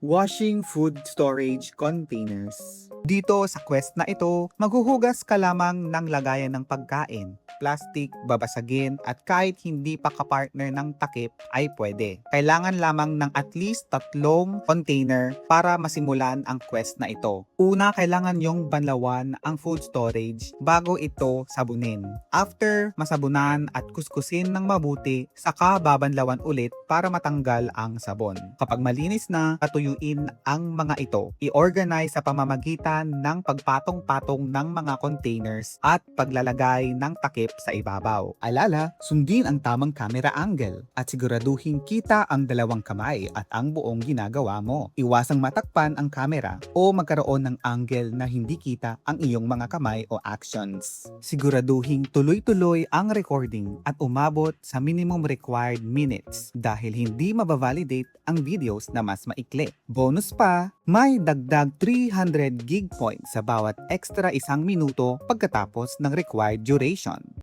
Washing food storage containers. Dito sa quest na ito, maghuhugas ka lamang ng lagayan ng pagkain, plastic, babasagin at kahit hindi pa kapartner ng takip ay pwede. Kailangan lamang ng at least 3 container para masimulan ang quest na ito. Una, kailangan yung banlawan ang food storage bago ito sabunin. After masabunan at kuskusin ng mabuti, saka babanlawan ulit para matanggal ang sabon. Kapag malinis na, patuyuin ang mga ito. I-organize sa pamamagitan ng pagpatong-patong ng mga containers at paglalagay ng takip sa ibabaw. Alala, sundin ang tamang camera angle at siguraduhin kita ang dalawang kamay at ang buong ginagawa mo. Iwasang matakpan ang camera o magkaroon ng angle na hindi kita ang iyong mga kamay o actions. Siguraduhin tuloy-tuloy ang recording at umabot sa minimum required minutes dahil hindi mabavalidate ang videos na mas maikli. Bonus pa, may dagdag 300 gig points sa bawat extra 1 minuto pagkatapos ng required duration.